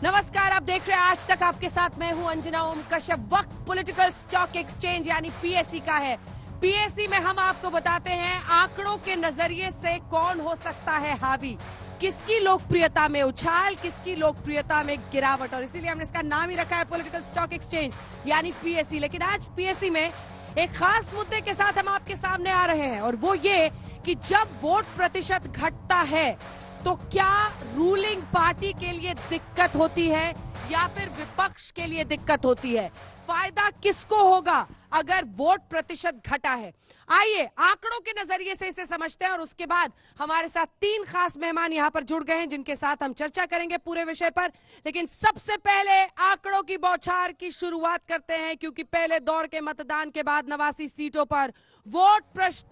नमस्कार, आप देख रहे हैं आज तक। आपके साथ मैं हूं अंजना ओम कश्यप। वक्त पॉलिटिकल स्टॉक एक्सचेंज यानी पीएसई का है। पीएसई में हम आपको बताते हैं आंकड़ों के नजरिए से कौन हो सकता है हावी, किसकी लोकप्रियता में उछाल, किसकी लोकप्रियता में गिरावट, और इसीलिए हमने इसका नाम ही रखा है पॉलिटिकल स्टॉक एक्सचेंज यानी पीएसई। लेकिन आज पीएसई में एक खास मुद्दे के साथ हम आपके सामने आ रहे हैं, और वो ये कि जब वोट प्रतिशत घटता है तो क्या रूलिंग पार्टी के लिए दिक्कत होती है या फिर विपक्ष के लिए दिक्कत होती है? फायदा किसको होगा अगर वोट प्रतिशत घटा है? आइए आंकड़ों के नजरिए से इसे समझते हैं, और उसके बाद हमारे साथ तीन खास मेहमान यहां पर जुड़ गए हैं जिनके साथ हम चर्चा करेंगे पूरे विषय पर। लेकिन सबसे पहले आंकड़ों की बौछार की शुरुआत करते हैं, क्योंकि पहले दौर के मतदान के बाद 89 सीटों पर वोट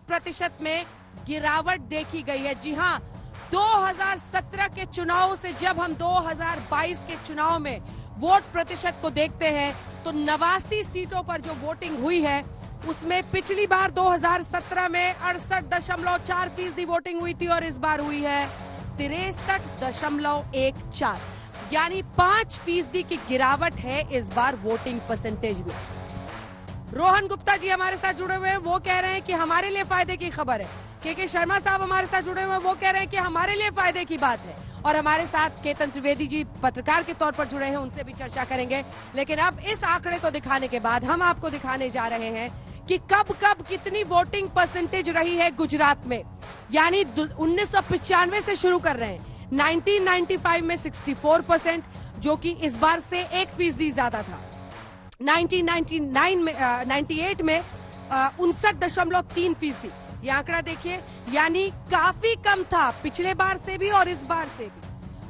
प्रतिशत में गिरावट देखी गई है। जी हां, 2017 के चुनाव से जब हम 2022 के चुनाव में वोट प्रतिशत को देखते हैं तो 89 सीटों पर जो वोटिंग हुई है उसमें पिछली बार 2017 में 68.4% वोटिंग हुई थी और इस बार हुई है 63.14, यानी 5% की गिरावट है इस बार वोटिंग परसेंटेज में। रोहन गुप्ता जी हमारे साथ जुड़े हुए हैं, वो कह रहे हैं कि हमारे लिए फायदे की खबर है। के शर्मा साहब हमारे साथ जुड़े हुए हैं, वो कह रहे हैं कि हमारे लिए फायदे की बात है। और हमारे साथ केतन त्रिवेदी जी पत्रकार के तौर पर जुड़े हैं, उनसे भी चर्चा करेंगे। लेकिन अब इस आंकड़े को दिखाने के बाद हम आपको दिखाने जा रहे हैं कि कब कब कितनी वोटिंग परसेंटेज रही है गुजरात में। यानी 1995 से शुरू कर रहे हैं। 1995 में 64%, जो कि इस बार से 1% ज्यादा था। 1998 में 59.3%। ये आंकड़ा देखिए, यानी काफी कम था पिछले बार से भी और इस बार से भी।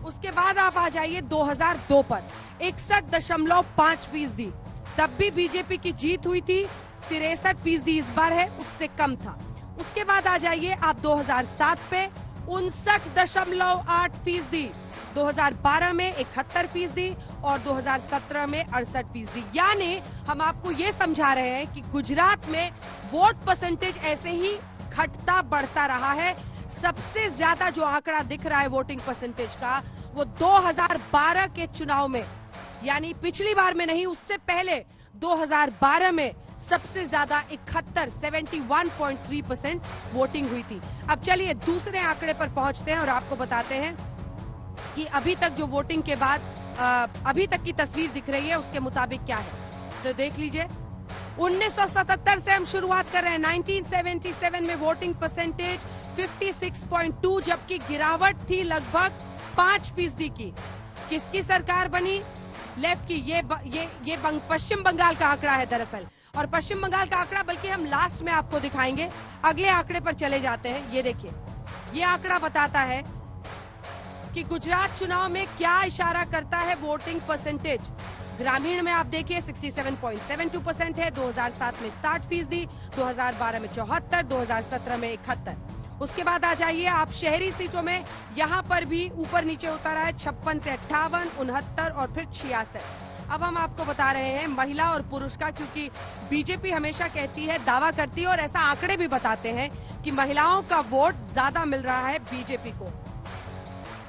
उसके बाद आप आ जाइए 2002 पर 61.5%, तब भी बीजेपी की जीत हुई थी। 63% इस बार है, उससे कम था। उसके बाद आ जाइए आप 2007 पे 59.8%, 2012 में 71% और 2017 में 68%। यानी हम आपको ये समझा रहे हैं कि गुजरात में वोट परसेंटेज ऐसे ही घटता बढ़ता रहा है। सबसे ज्यादा जो आंकड़ा दिख रहा है वोटिंग परसेंटेज का, वो 2012 के चुनाव में, यानी पिछली बार में नहीं, उससे पहले 2012 में सबसे ज्यादा 71.3% वोटिंग हुई थी। अब चलिए दूसरे आंकड़े पर पहुंचते हैं और आपको बताते हैं कि अभी तक जो वोटिंग के बाद अभी तक की तस्वीर दिख रही है उसके मुताबिक क्या है। तो देख लीजिए, 1977 से हम शुरुआत कर रहे हैं। 1977 में वोटिंग परसेंटेज 56.2, जबकि गिरावट थी लगभग 5% की। किसकी सरकार बनी? लेफ्ट की। ये पश्चिम बंगाल का आंकड़ा है दरअसल, और पश्चिम बंगाल का आंकड़ा बल्कि हम लास्ट में आपको दिखाएंगे। अगले आंकड़े पर चले जाते हैं। ये देखिए, ये आंकड़ा बताता है कि गुजरात चुनाव में क्या इशारा करता है वोटिंग परसेंटेज। ग्रामीण में आप देखिए 67.72% है, 2007 में 60%, 2012 में 74%, 2017 में 71%। उसके बाद आ जाइए आप शहरी सीटों में, यहाँ पर भी ऊपर नीचे होता रहा है। 56 से 58, 69 और फिर 66। अब हम आपको बता रहे हैं महिला और पुरुष का, क्योंकि बीजेपी हमेशा कहती है, दावा करती है और ऐसा आंकड़े भी बताते हैं कि महिलाओं का वोट ज्यादा मिल रहा है बीजेपी को।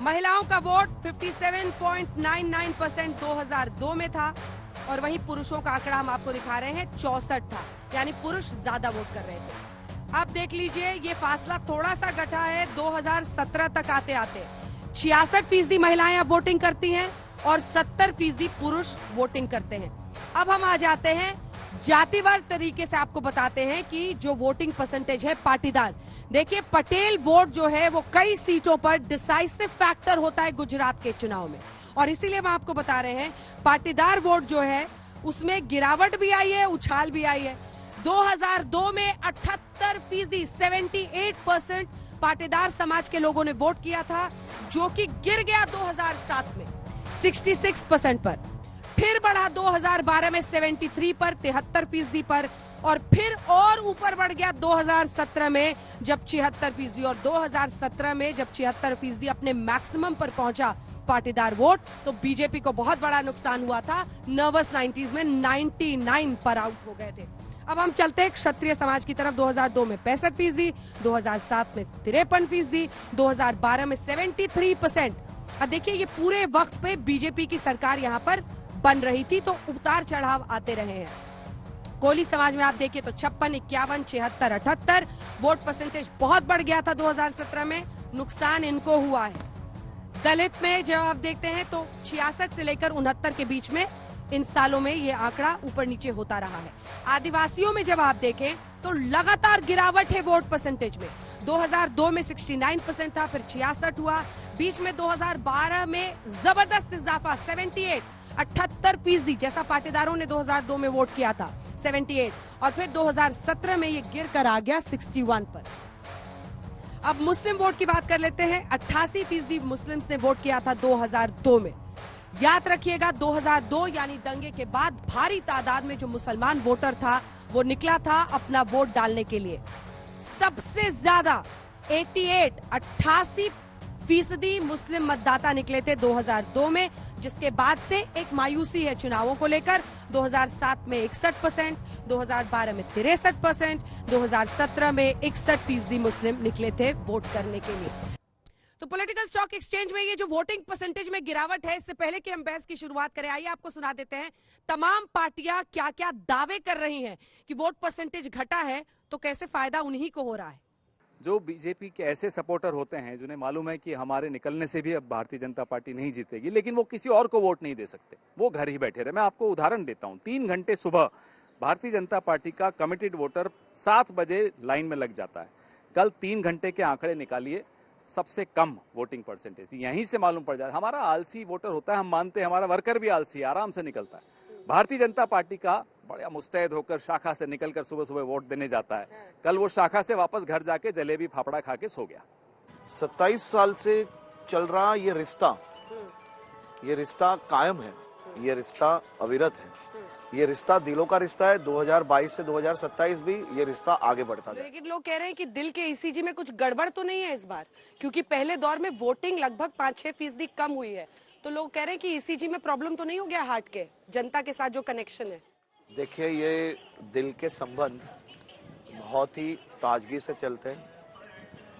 महिलाओं का वोट 57.99% 2002 में था, और वहीं पुरुषों का आंकड़ा हम आपको दिखा रहे हैं 64 था, यानी पुरुष ज्यादा वोट कर रहे थे। अब देख लीजिए, ये फासला थोड़ा सा घटा है 2017 तक आते आते। 66% महिलाएं अब वोटिंग करती हैं और 70% पुरुष वोटिंग करते हैं। अब हम आ जाते हैं जातिवार तरीके से, आपको बताते हैं कि जो वोटिंग परसेंटेज है पाटीदार। देखिए, पटेल वोट जो है वो कई सीटों पर डिसाइसिव फैक्टर होता है गुजरात के चुनाव में, और इसीलिए हम आपको बता रहे हैं पाटीदार वोट जो है उसमें गिरावट भी आई है, उछाल भी आई है। 2002 में 78%, 78% पाटीदार समाज के लोगों ने वोट किया था, जो कि गिर गया 2007 में 66% पर। फिर बढ़ा 2012 में 73 पर, 73% पर, और फिर और ऊपर बढ़ गया 2017 में जब 76%, और 2017 में जब 76% अपने मैक्सिमम पर पहुंचा पाटीदार वोट, तो बीजेपी को बहुत बड़ा नुकसान हुआ था। नर्वस 90s में 99 पर आउट हो गए थे। अब हम चलते हैं क्षत्रिय समाज की तरफ। 2002 में 65%, 2007 में 53%, 2012 में 73%। अब देखिए ये पूरे वक्त पे बीजेपी की सरकार यहाँ पर बन रही थी, तो उतार चढ़ाव आते रहे हैं। कोली समाज में आप देखिए तो 56, 51, 76, 78 वोट परसेंटेज बहुत बढ़ गया था 2017 में, नुकसान इनको हुआ है। दलित में जब आप देखते हैं तो 66 से लेकर 69 के बीच में इन सालों में ये आंकड़ा ऊपर नीचे होता रहा है। आदिवासियों में जब आप देखें तो लगातार गिरावट है वोट परसेंटेज में। 2002 में 69% था, फिर 66 हुआ, बीच में 2012 में जबरदस्त इजाफा 78, 78%, जैसा पाटीदारों ने 2002 में वोट किया था 78, और फिर 2017 में ये गिर कर आ गया 61 पर। अब मुस्लिम वोट की बात कर लेते हैं। 88% मुस्लिम्स ने वोट किया था 2002 में। याद रखिएगा 2002 यानी दंगे के बाद भारी तादाद में जो मुसलमान वोटर था वो निकला था अपना वोट डालने के लिए। सबसे ज्यादा 88% मुस्लिम मतदाता निकले थे 2002 में, जिसके बाद से एक मायूसी है चुनावों को लेकर। 2007 में 61%, 2012 में 63%, 2017 में 61% मुस्लिम निकले थे वोट करने के लिए। तो पॉलिटिकल स्टॉक एक्सचेंज में ये जो वोटिंग परसेंटेज में गिरावट है, इससे पहले कि हम बहस की शुरुआत करें, आइए आपको सुना देते हैं तमाम पार्टियां क्या क्या दावे कर रही हैं कि वोट परसेंटेज घटा है तो कैसे फायदा उन्हीं को हो रहा है। जो बीजेपी के ऐसे सपोर्टर होते हैं जिन्हें मालूम है कि हमारे निकलने से भी अब भारतीय जनता पार्टी नहीं जीतेगी, लेकिन वो किसी और को वोट नहीं दे सकते, वो घर ही बैठे रहे। मैं आपको उदाहरण देता हूं, 3 घंटे सुबह भारतीय जनता पार्टी का कमिटेड वोटर 7 बजे लाइन में लग जाता है। कल 3 घंटे के आंकड़े निकालिए, सबसे कम वोटिंग परसेंटेज, यहीं से मालूम पड़ जाए। हमारा आलसी वोटर होता है, हम मानते हैं, हमारा वर्कर भी आलसी, आराम से निकलता है। भारतीय जनता पार्टी का बड़ा मुस्तैद होकर शाखा से निकलकर सुबह सुबह वोट देने जाता है। कल वो शाखा से वापस घर जाके जलेबी फाफड़ा खा के सो गया। 27 साल से चल रहा ये रिश्ता कायम है, ये रिश्ता अविरत है, ये रिश्ता दिलों का रिश्ता है। 2022 से 2027 भी ये रिश्ता आगे बढ़ता है। लेकिन लोग कह रहे हैं कि दिल के ईसीजी में कुछ गड़बड़ तो नहीं है इस बार, क्योंकि पहले दौर में वोटिंग लगभग 5-6% कम हुई है, तो लोग कह रहे हैं कि ईसीजी में प्रॉब्लम तो नहीं हो गया हार्ट के, जनता के साथ जो कनेक्शन है। देखिए, ये दिल के संबंध बहुत ही ताजगी से चलते हैं।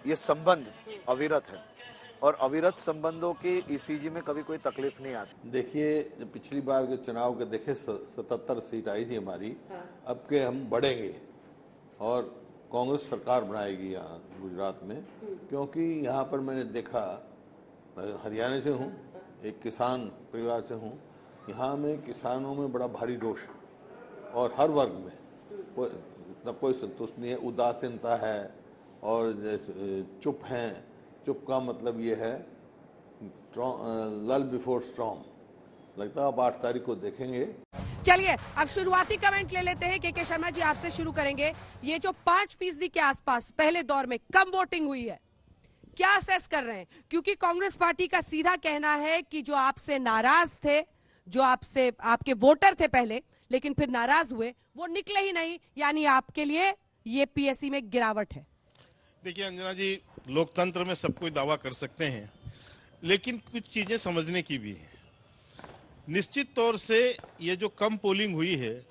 ये संबंध अविरत है और अविरत संबंधों के ईसीजी में कभी कोई तकलीफ नहीं आती। देखिए, पिछली बार के चुनाव के देखे 77 सीट आई थी हमारी, अब के हम बढ़ेंगे और कांग्रेस सरकार बनाएगी यहाँ गुजरात में, क्योंकि यहाँ पर मैंने देखा, मैं हरियाणा से हूँ, एक किसान परिवार से हूँ, यहाँ में किसानों में बड़ा भारी रोष और हर वर्ग में कोई संतुष्ट नहीं है, उदासीनता है और चुप हैं। चुप का मतलब ये है लल बिफोर स्टॉर्म। लगता है अब 8 तारीख को देखेंगे। चलिए अब शुरुआती कमेंट ले लेते हैं। के शर्मा जी, आपसे शुरू करेंगे। ये जो 5% के आसपास पहले दौर में कम वोटिंग हुई है, क्या असेस कर रहे हैं? क्योंकि कांग्रेस पार्टी का सीधा कहना है कि जो आपसे नाराज थे, जो आपसे आपके वोटर थे पहले लेकिन फिर नाराज हुए, वो निकले ही नहीं, यानी आपके लिए ये पीएससी में गिरावट है। देखिए अंजना जी, लोकतंत्र में सब कोई दावा कर सकते हैं, लेकिन कुछ चीजें समझने की भी है। निश्चित तौर से ये जो कम पोलिंग हुई है,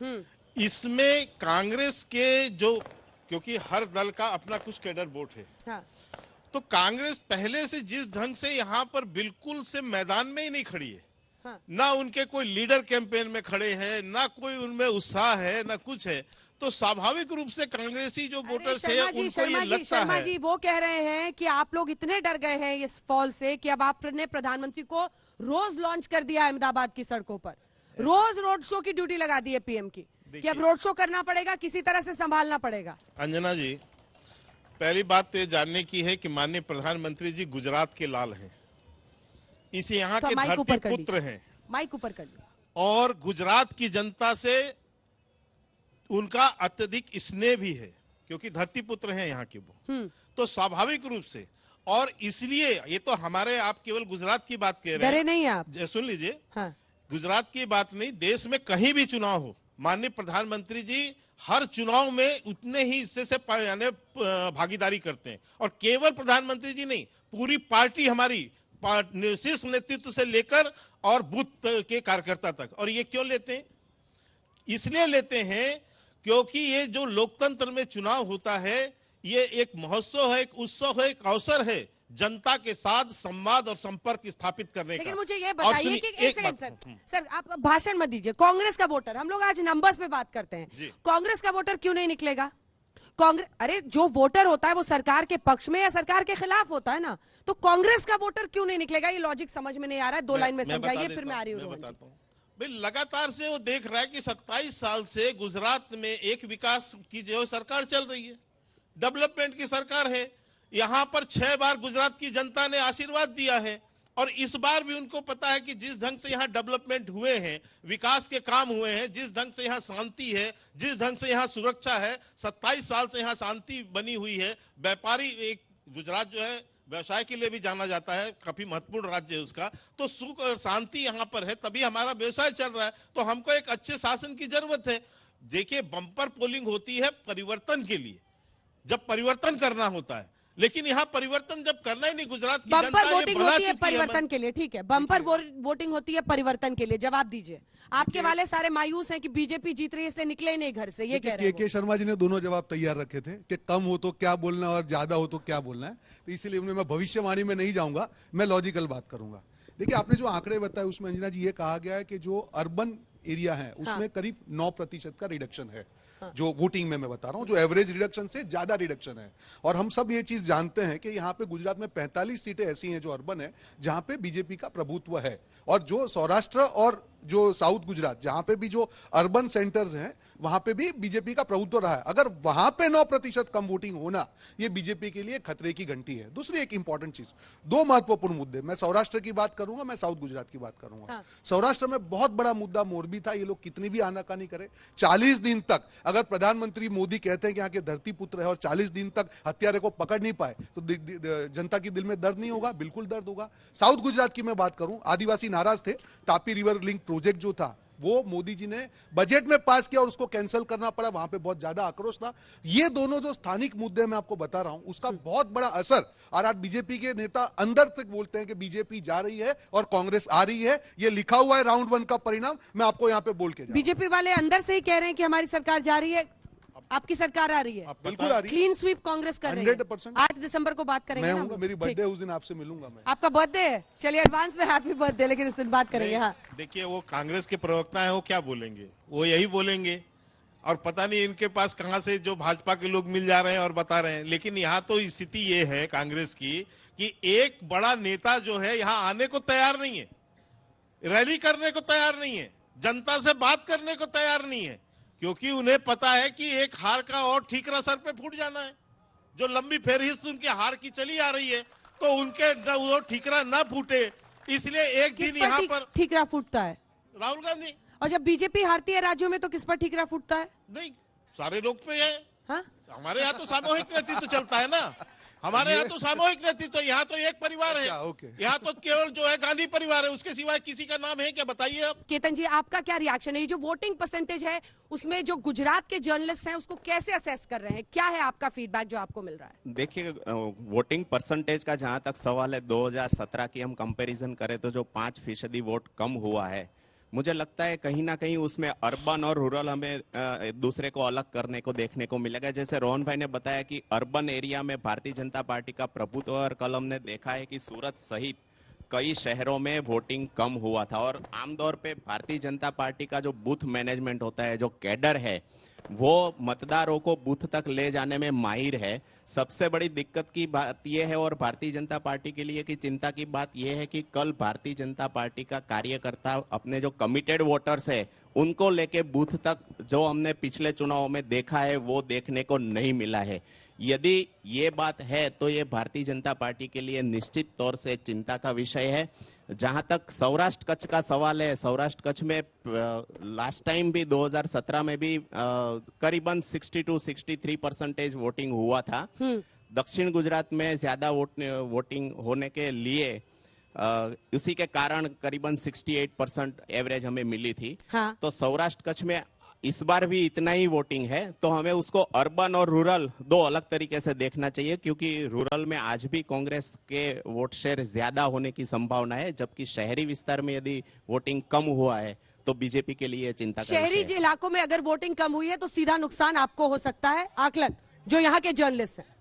इसमें कांग्रेस के जो, क्योंकि हर दल का अपना कुछ कैडर वोट है, हाँ। तो कांग्रेस पहले से जिस ढंग से यहाँ पर बिल्कुल से मैदान में ही नहीं खड़ी है, हाँ। ना उनके कोई लीडर कैंपेन में खड़े हैं, ना कोई उनमें उत्साह है, ना कुछ है, तो स्वाभाविक रूप से कांग्रेसी जो वोटर्स है उनको ये लगता शर्मा है। जी वो कह रहे हैं कि आप लोग इतने डर गए हैं इस फॉल से कि अब आपने प्रधानमंत्री को रोज लॉन्च कर दिया अहमदाबाद की सड़कों पर, रोज रोड शो की ड्यूटी लगा दी है पीएम की, कि अब रोड शो करना पड़ेगा, किसी तरह से संभालना पड़ेगा। अंजना जी, पहली बात तो ये जानने की है कि माननीय प्रधानमंत्री जी गुजरात के लाल हैं, इस यहाँ के धरती पुत्र हैं, माइक ऊपर कर लीजिए, और गुजरात की जनता से उनका अत्यधिक स्नेह भी है, क्योंकि धरती पुत्र हैं यहाँ के वो, तो स्वाभाविक रूप से, और इसलिए ये तो हमारे, आप केवल गुजरात की बात कह रहे हैं, डरे नहीं आप, सुन लीजिए, हाँ। गुजरात की बात नहीं, देश में कहीं भी चुनाव हो, माननीय प्रधानमंत्री जी हर चुनाव में उतने ही हिस्से से यानी भागीदारी करते हैं, और केवल प्रधानमंत्री जी नहीं, पूरी पार्टी हमारी शीर्ष नेतृत्व से लेकर और बूथ के कार्यकर्ता तक। और ये क्यों लेते हैं? इसलिए लेते हैं क्योंकि ये जो लोकतंत्र में चुनाव होता है, ये एक महोत्सव है, एक उत्सव है, एक अवसर है जनता के साथ संवाद और संपर्क स्थापित करने लेकिन का। मुझे ये और बताइए सुनिए, कि एक एक सेकंड बात- सर आप भाषण मत दीजिए। कांग्रेस का वोटर, हम लोग आज नंबर्स पे बात करते हैं, जी। कांग्रेस का वोटर क्यों नहीं निकलेगा? कांग्रेस, अरे जो वोटर होता है वो सरकार के पक्ष में या सरकार के खिलाफ होता है ना, तो कांग्रेस का वोटर क्यों नहीं निकलेगा? ये लॉजिक समझ में नहीं आ रहा है। 2 लाइन में बता समझाइए, देता फिर मैं आ रही मैं हूँ। बताता हूँ। भाई लगातार से वो देख रहा है कि 27 साल से गुजरात में एक विकास की जो सरकार चल रही है, डेवलपमेंट की सरकार है। यहां पर 6 बार गुजरात की जनता ने आशीर्वाद दिया है और इस बार भी उनको पता है कि जिस ढंग से यहाँ डेवलपमेंट हुए हैं, विकास के काम हुए हैं, जिस ढंग से यहाँ शांति है, जिस ढंग से यहाँ सुरक्षा है, 27 साल से यहाँ शांति बनी हुई है। व्यापारी, एक गुजरात जो है व्यवसाय के लिए भी जाना जाता है, काफी महत्वपूर्ण राज्य है उसका, तो सुख और शांति यहाँ पर है, तभी हमारा व्यवसाय चल रहा है। तो हमको एक अच्छे शासन की जरूरत है। देखिए, बम्पर पोलिंग होती है परिवर्तन के लिए, जब परिवर्तन करना होता है, लेकिन यहाँ परिवर्तन जब करना ही नहीं, गुजरात की जनता बम्पर ये वोटिंग बना होती है चुकी परिवर्तन के लिए, ठीक है, बम्पर वोटिंग होती है परिवर्तन के लिए। जवाब दीजिए। आपके वाले सारे मायूस हैं कि बीजेपी जीत रही है इसलिए निकले ही नहीं घर से, ये कह रहे के शर्मा जी ने दोनों जवाब तैयार रखे थे कि कम हो तो क्या बोलना है और ज्यादा हो तो क्या बोलना है, तो इसलिए मैं भविष्यवाणी में नहीं जाऊंगा, मैं लॉजिकल बात करूंगा। देखिए, आपने जो आंकड़े बताए उसमें अंजना जी ये कहा गया है कि जो अर्बन एरिया है उसमें करीब 9% का रिडक्शन है। जो वोटिंग में मैं बता रहा हूं, जो एवरेज रिडक्शन से ज्यादा रिडक्शन है। और हम सब ये चीज जानते हैं कि यहाँ पे गुजरात में 45 सीटें ऐसी हैं जो अर्बन है, जहां पे बीजेपी का प्रभुत्व है। और जो सौराष्ट्र और जो साउथ गुजरात, जहां पे भी जो अर्बन सेंटर्स हैं, वहां पे भी बीजेपी का प्रभुत्व रहा है। अगर वहां पे 9% कम वोटिंग होना, ये बीजेपी के लिए खतरे की घंटी है। दूसरी एक इंपॉर्टेंट चीज, 2 महत्वपूर्ण मुद्दे, मैं सौराष्ट्र की बात करूंगा, मैं साउथ गुजरात की बात करूंगा। सौराष्ट्र में बहुत बड़ा मुद्दा मोरबी था। ये लोग कितनी भी आनाकानी करें, 40 दिन तक अगर प्रधानमंत्री मोदी कहते हैं कि यहाँ के धरती पुत्र है और 40 दिन तक हत्यारे को पकड़ नहीं पाए, तो जनता की दिल में दर्द नहीं होगा? बिल्कुल दर्द होगा। साउथ गुजरात की मैं बात करूं, आदिवासी नाराज थे। तापी रिवर लिंक प्रोजेक्ट जो था वो मोदी जी ने बजट में पास किया और उसको कैंसिल करना पड़ा, वहां पे बहुत ज्यादा आक्रोश था। ये दोनों जो स्थानिक मुद्दे मैं आपको बता रहा हूं, उसका बहुत बड़ा असर, और आज बीजेपी के नेता अंदर तक बोलते हैं कि बीजेपी जा रही है और कांग्रेस आ रही है। ये लिखा हुआ है राउंड 1 का परिणाम, मैं आपको यहां पे बोल के बीजेपी वाले अंदर से ही कह रहे हैं कि हमारी सरकार जा रही है, आपकी सरकार आ रही है, बिल्कुल आ रही है। क्लीन स्वीप कांग्रेस कर रही है। 100% 8 दिसंबर को बात करेंगे मैं ना? हूँ, मेरी ठीक। बर्थडे उस दिन आपसे मिलूंगा मैं। आपका बर्थडे है, चलिए एडवांस में हैप्पी बर्थडे, लेकिन इस दिन बात करेंगे। हाँ, देखिए, वो कांग्रेस के प्रवक्ता हैं, वो क्या बोलेंगे? वो यही बोलेंगे, और पता नहीं इनके पास कहां से जो भाजपा के लोग मिल जा रहे हैं और बता रहे हैं। लेकिन यहाँ तो स्थिति ये है कांग्रेस की कि एक बड़ा नेता जो है यहाँ आने को तैयार नहीं है, रैली करने को तैयार नहीं है, जनता से बात करने को तैयार नहीं है, क्योंकि उन्हें पता है कि एक हार का और ठीकरा सर पे फूट जाना है। जो लंबी फेरहिस्त उनके हार की चली आ रही है, तो उनके वो ठीकरा ना फूटे, इसलिए एक किस दिन यहाँ पर ठीकरा फूटता है? राहुल गांधी। और जब बीजेपी हारती है राज्यों में तो किस पर ठीकरा फूटता है? नहीं, सारे लोग पे है। हाँ? हमारे यहाँ तो सामूहिक नेतृत्व चलता है ना, हमारे यहाँ तो सामूहिक नेतृत्व, यहाँ तो एक परिवार है, ओके। यहाँ तो केवल जो है गांधी परिवार है, उसके सिवाय किसी का नाम है क्या? बताइए आप। केतन जी, आपका क्या रिएक्शन है? ये जो वोटिंग परसेंटेज है उसमें जो गुजरात के जर्नलिस्ट हैं उसको कैसे असेस कर रहे हैं? क्या है आपका फीडबैक जो आपको मिल रहा है? देखिए, वोटिंग परसेंटेज का जहां तक सवाल है, 2017 की हम कंपैरिजन करें तो जो 5% वोट कम हुआ है, मुझे लगता है कहीं ना कहीं उसमें अर्बन और रूरल हमें एक दूसरे को अलग करने को देखने को मिलेगा। जैसे रोहन भाई ने बताया कि अर्बन एरिया में भारतीय जनता पार्टी का प्रभुत्व, और कल हमने देखा है कि सूरत सहित कई शहरों में वोटिंग कम हुआ था। और आमतौर पे भारतीय जनता पार्टी का जो बूथ मैनेजमेंट होता है, जो कैडर है, वो मतदारों को बूथ तक ले जाने में माहिर है। सबसे बड़ी दिक्कत की बात यह है, और भारतीय जनता पार्टी के लिए की चिंता की बात यह है कि कल भारतीय जनता पार्टी का कार्यकर्ता अपने जो कमिटेड वोटर्स है उनको लेके बूथ तक, जो हमने पिछले चुनाव में देखा है, वो देखने को नहीं मिला है। यदि ये बात है तो ये भारतीय जनता पार्टी के लिए निश्चित तौर से चिंता का विषय है। जहां तक सौराष्ट्र कच्छ का सवाल है, सौराष्ट्र कच्छ में लास्ट टाइम भी 2017 में भी करीबन 62-63% वोटिंग हुआ था। दक्षिण गुजरात में ज्यादा वोटिंग होने के लिए उसी के कारण करीबन 68% एवरेज हमें मिली थी। हाँ। तो सौराष्ट्र कच्छ में इस बार भी इतना ही वोटिंग है, तो हमें उसको अर्बन और रूरल दो अलग तरीके से देखना चाहिए, क्योंकि रूरल में आज भी कांग्रेस के वोट शेयर ज्यादा होने की संभावना है, जबकि शहरी विस्तार में यदि वोटिंग कम हुआ है तो बीजेपी के लिए चिंता का शहरी विषय है। इलाकों में अगर वोटिंग कम हुई है तो सीधा नुकसान आपको हो सकता है, आकलन जो यहाँ के जर्नलिस्ट हैं।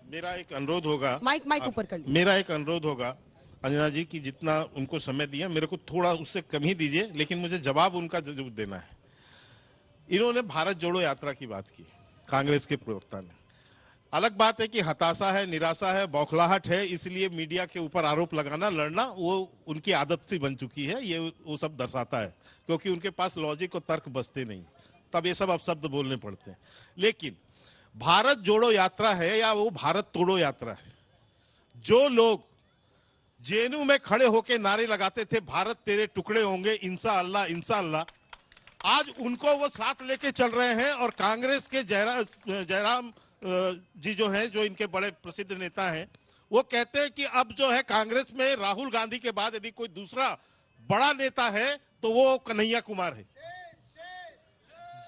मेरा एक अनुरोध होगा, माइक ऊपर कर लीजिए। मेरा एक अनुरोध होगा अंजना जी की जितना उनको समय दिया मेरे को थोड़ा उससे कम ही दीजिए, लेकिन मुझे जवाब उनका जरूर देना है। इन्होंने भारत जोड़ो यात्रा की बात की कांग्रेस के प्रवक्ता ने। अलग बात है कि हताशा है, निराशा है, बौखलाहट है, इसलिए मीडिया के ऊपर आरोप लगाना, लड़ना वो उनकी आदत सी बन चुकी है। ये वो सब दर्शाता है क्योंकि उनके पास लॉजिक और तर्क बचते नहीं, तब ये सब अपशब्द बोलने पड़ते हैं। लेकिन भारत जोड़ो यात्रा है या वो भारत तोड़ो यात्रा है, जो लोग जेएनयू में खड़े होकर नारे लगाते थे भारत तेरे टुकड़े होंगे इंशाअल्लाह इंशाअल्लाह, आज उनको वो साथ लेके चल रहे हैं। और कांग्रेस के जयराम जी जो हैं, जो इनके बड़े प्रसिद्ध नेता हैं, वो कहते हैं कि अब जो है कांग्रेस में राहुल गांधी के बाद यदि कोई दूसरा बड़ा नेता है तो वो कन्हैया कुमार है।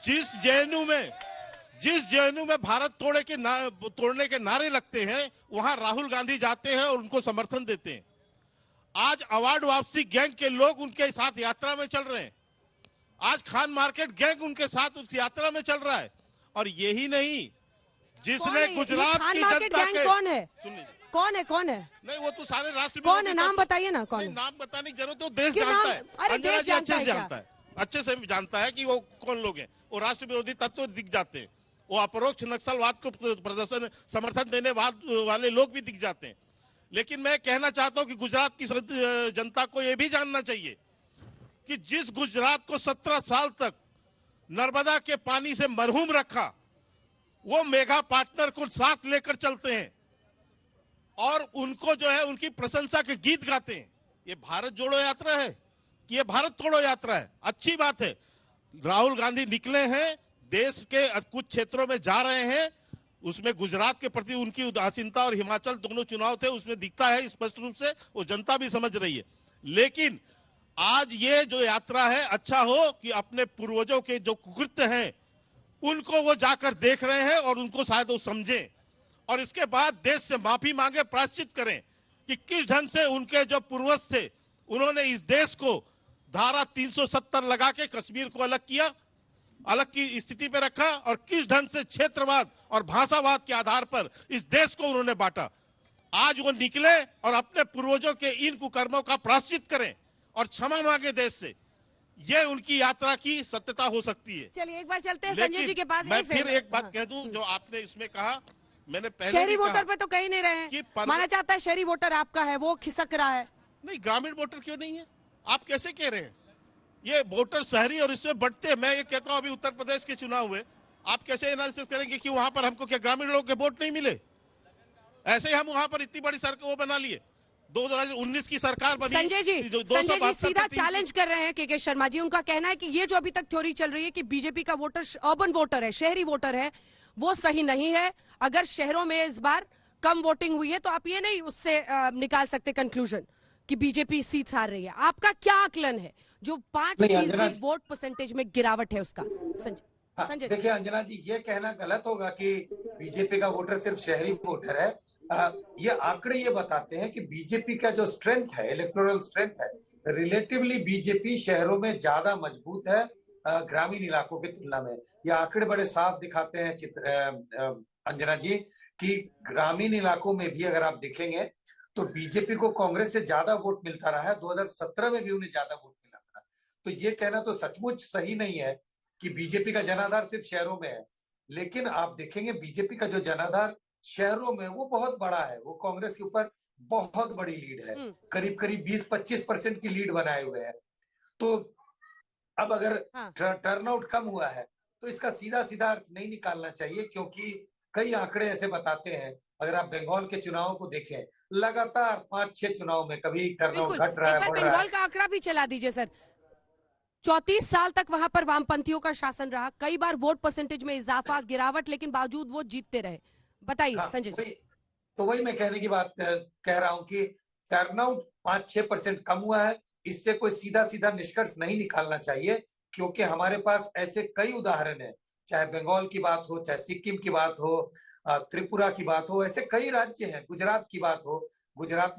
जिस जेएनयू में भारत तोड़ने के नारे लगते हैं, वहां राहुल गांधी जाते हैं और उनको समर्थन देते हैं। आज अवार्ड वापसी गैंग के लोग उनके साथ यात्रा में चल रहे हैं। आज खान मार्केट गैंग उनके साथ उस यात्रा में चल रहा है। और यही नहीं, जिसने गुजरात की जनता के कौन है? कौन है? नहीं, वो तो सारे राष्ट्र कौन है? नाम बताइए ना कौन है? नाम बताने की जरूरत है, देश कि जानता है। अरे अंजना देश जी अच्छे से जानता है अच्छे से जानता है कि वो कौन लोग हैं। वो राष्ट्र विरोधी तत्व दिख जाते हैं, वो अपरोक्ष नक्सलवाद को प्रदर्शन समर्थन देने वाले लोग भी दिख जाते हैं। लेकिन मैं कहना चाहता हूं कि गुजरात की जनता को यह भी जानना चाहिए कि जिस गुजरात को 17 साल तक नर्मदा के पानी से मरहूम रखा, वो मेगा पार्टनर को साथ लेकर चलते हैं और उनको जो है उनकी प्रशंसा के गीत गाते हैं। ये भारत जोड़ो यात्रा है कि ये भारत तोड़ो यात्रा है? अच्छी बात है, राहुल गांधी निकले हैं, देश के कुछ क्षेत्रों में जा रहे हैं, उसमें गुजरात के प्रति उनकी उदासीनता और हिमाचल दोनों चुनाव थे, उसमें दिखता है स्पष्ट रूप से, वो जनता भी समझ रही है। लेकिन आज ये जो यात्रा है, अच्छा हो कि अपने पूर्वजों के जो कुकृत्य हैं उनको वो जाकर देख रहे हैं और उनको शायद वो समझें और इसके बाद देश से माफी मांगे, प्रायश्चित करें कि किस ढंग से उनके जो पूर्वज थे उन्होंने इस देश को धारा 370 लगा के कश्मीर को अलग किया, अलग की स्थिति पे रखा और किस ढंग से क्षेत्रवाद और भाषावाद के आधार पर इस देश को उन्होंने बांटा। आज वो निकले और अपने पूर्वजों के इन कुकर्मों का प्रायश्चित करें और क्षमा मांगे देश से, ये उनकी यात्रा की सत्यता हो सकती है। चलिए एक बार चलते हैं संजय जी के पास। मैं फिर एक बात कह दूं, जो आपने इसमें कहा, मैंने पहले शहरी वोटर पे तो कहीं नहीं रहे हैं, माना जाता है शहरी वोटर आपका है, वो खिसक रहा है। नहीं, ग्रामीण वोटर क्यों नहीं है? आप कैसे कह रहे हैं? ये वोटर शहरी और इसमें बढ़ते हैं। मैं ये कहता हूं, अभी उत्तर प्रदेश के चुनाव हुए, आप कैसे एनालिसिस करेंगे कि वहां पर हमको क्या ग्रामीण लोगों के वोट नहीं मिले? ऐसे ही हम वहां पर इतनी बड़ी सरकार वो बना लिए, 2019 की सरकार बनी। संजय जी सीधा चैलेंज कर रहे हैं के शर्मा जी। उनका कहना है कि ये जो अभी तक थ्योरी चल रही है कि बीजेपी का वोटर अर्बन वोटर है, शहरी वोटर है, वो सही नहीं है। अगर शहरों में इस बार कम वोटिंग हुई है तो आप ये नहीं उससे निकाल सकते कंक्लूजन कि बीजेपी सीट हार रही है। आपका क्या आकलन है जो 5% वोट परसेंटेज में गिरावट है उसका? संजय देखिए अंजना जी, ये कहना गलत होगा कि बीजेपी का वोटर सिर्फ शहरी वोटर है। ये आंकड़े ये बताते हैं कि बीजेपी का जो स्ट्रेंथ है, इलेक्टोरल स्ट्रेंथ है, रिलेटिवली बीजेपी शहरों में ज्यादा मजबूत है ग्रामीण इलाकों की तुलना में। ये आंकड़े बड़े साफ दिखाते हैं अंजना जी कि ग्रामीण इलाकों में भी अगर आप देखेंगे तो बीजेपी को कांग्रेस से ज्यादा वोट मिलता रहा है। 2017 में भी उन्हें ज्यादा वोट मिला था। तो ये कहना तो सचमुच सही नहीं है कि बीजेपी का जनाधार सिर्फ शहरों में है। लेकिन आप देखेंगे बीजेपी का जो जनाधार शहरों में वो बहुत बड़ा है, वो कांग्रेस के ऊपर बहुत बड़ी लीड है, करीब करीब 20-25% की लीड बनाए हुए है। तो अब अगर टर्नआउट कम हुआ है तो इसका सीधा सीधा अर्थ नहीं निकालना चाहिए, क्योंकि कई आंकड़े ऐसे बताते हैं। अगर आप बंगाल के चुनावों को देखें, लगातार 5-6 चुनाव में कभी टर्नआउट घट रहा है, बढ़ रहा है। बंगाल का आंकड़ा भी चला दीजिए सर। 34 साल तक वहां पर वामपंथियों का शासन रहा, कई बार वोट परसेंटेज में इजाफा गिरावट, लेकिन बावजूद वो जीतते रहे। बताइए संजय जी। तो वही मैं कहने की बात कह रहा हूं कि टर्नआउट 5-6% कम हुआ है, इससे कोई सीधा सीधा निष्कर्ष नहीं निकालना चाहिए, क्योंकि हमारे पास ऐसे कई उदाहरण हैं, चाहे बंगाल की बात हो, चाहे सिक्किम की बात हो, त्रिपुरा की बात हो, ऐसे कई राज्य हैं, गुजरात की बात हो। गुजरात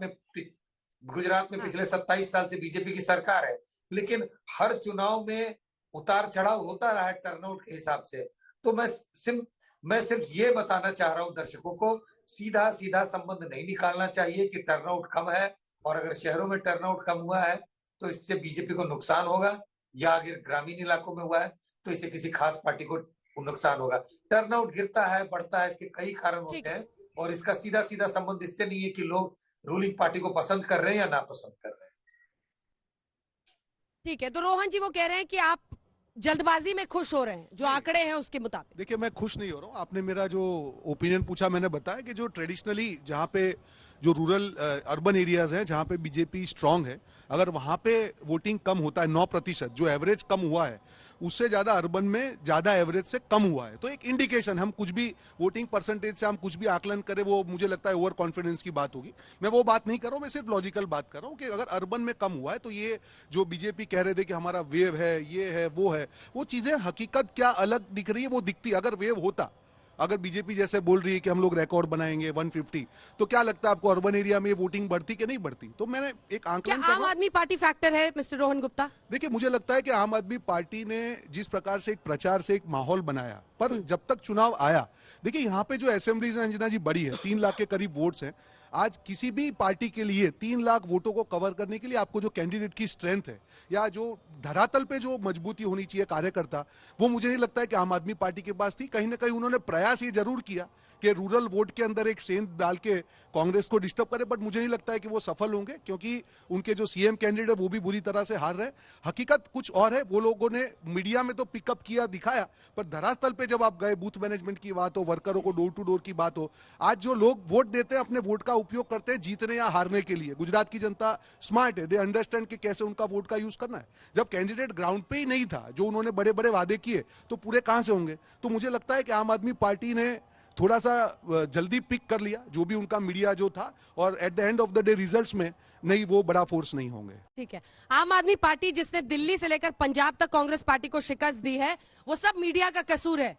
में पिछले 27 साल से बीजेपी की सरकार है, लेकिन हर चुनाव में उतार चढ़ाव होता रहा है टर्नआउट के हिसाब से। तो मैं सिर्फ ये बताना चाह रहा हूं दर्शकों को, सीधा सीधा संबंध नहीं निकालना चाहिए कि टर्नआउट कम है और अगर शहरों में टर्नआउट कम हुआ है तो इससे बीजेपी को नुकसान होगा, या अगर ग्रामीण इलाकों में हुआ है तो इससे किसी खास पार्टी को नुकसान होगा। टर्नआउट गिरता है, बढ़ता है, इसके कई कारण होते हैं और इसका सीधा सीधा संबंध इससे नहीं है कि लोग रूलिंग पार्टी को पसंद कर रहे हैं या नापसंद कर रहे हैं। ठीक है, तो रोहन जी वो कह रहे हैं कि आप जल्दबाजी में खुश हो रहे हैं, जो आंकड़े हैं उसके मुताबिक। देखिए, मैं खुश नहीं हो रहा हूँ। आपने मेरा जो ओपिनियन पूछा, मैंने बताया कि जो ट्रेडिशनली जहाँ पे जो रूरल अर्बन एरियाज हैं जहाँ पे बीजेपी स्ट्रांग है, अगर वहाँ पे वोटिंग कम होता है 9%, जो एवरेज कम हुआ है उससे ज्यादा अर्बन में ज्यादा एवरेज से कम हुआ है, तो एक इंडिकेशन, हम कुछ भी वोटिंग परसेंटेज से हम कुछ भी आकलन करें वो मुझे लगता है ओवर कॉन्फिडेंस की बात होगी। मैं वो बात नहीं कर रहा हूँ, मैं सिर्फ लॉजिकल बात कर रहा हूँ कि अगर अर्बन में कम हुआ है तो ये जो बीजेपी कह रहे थे कि हमारा वेव है, ये है, वो चीजें हकीकत क्या अलग दिख रही है, वो दिखती। अगर वेव होता, अगर बीजेपी जैसे बोल रही है कि हम लोग रिकॉर्ड बनाएंगे 150, तो क्या लगता है आपको अर्बन एरिया में वोटिंग बढ़ती कि नहीं बढ़ती? तो मैंने एक आंकलन क्या आम आदमी पार्टी फैक्टर है मिस्टर रोहन गुप्ता? देखिए, मुझे लगता है कि आम आदमी पार्टी ने जिस प्रकार से एक प्रचार से एक माहौल बनाया, पर जब तक चुनाव आया, देखिए यहाँ पे जो असेंबलीज है अंजना जी बड़ी है, 3 लाख के करीब वोट्स हैं। आज किसी भी पार्टी के लिए 3 लाख वोटों को कवर करने के लिए आपको जो कैंडिडेट की स्ट्रेंथ है या जो धरातल पे जो मजबूती होनी चाहिए कार्यकर्ता, वो मुझे नहीं लगता है कि आम आदमी पार्टी के पास थी। कहीं ना कहीं उन्होंने प्रयास ये जरूर किया कि रूरल वोट के अंदर एक सेंध डाल के कांग्रेस को डिस्टर्ब करे, बट मुझे नहीं लगता है कि वो सफल होंगे, क्योंकि उनके जो सीएम कैंडिडेट है वो भी बुरी तरह से हार रहे हैं। हकीकत कुछ और है, वो लोगों ने मीडिया में तो पिकअप किया, दिखाया, पर धरातल पे जब आप गए, बूथ मैनेजमेंट की बात हो, वर्करों को डोर टू डोर की बात हो, आज जो लोग वोट देते हैं अपने वोट का उपयोग करते हैं जीतने या हारने के लिए। गुजरात की जनता स्मार्ट है, दे अंडरस्टैंड कि कैसे उनका वोट का यूज करना है। जब कैंडिडेट ग्राउंड पे ही नहीं था, जो उन्होंने बड़े बड़े वादे किए, तो पूरे कहां से होंगे? तो मुझे लगता है कि आम आदमी पार्टी ने थोड़ा सा जल्दी पिक कर लिया जो भी उनका मीडिया जो था, और at the end of the day results में नहीं, वो बड़ा फोर्स नहीं होंगे। ठीक है, आम आदमी पार्टी जिसने दिल्ली से लेकर पंजाब तक कांग्रेस पार्टी को शिकस्त दी है, वो सब मीडिया का कसूर है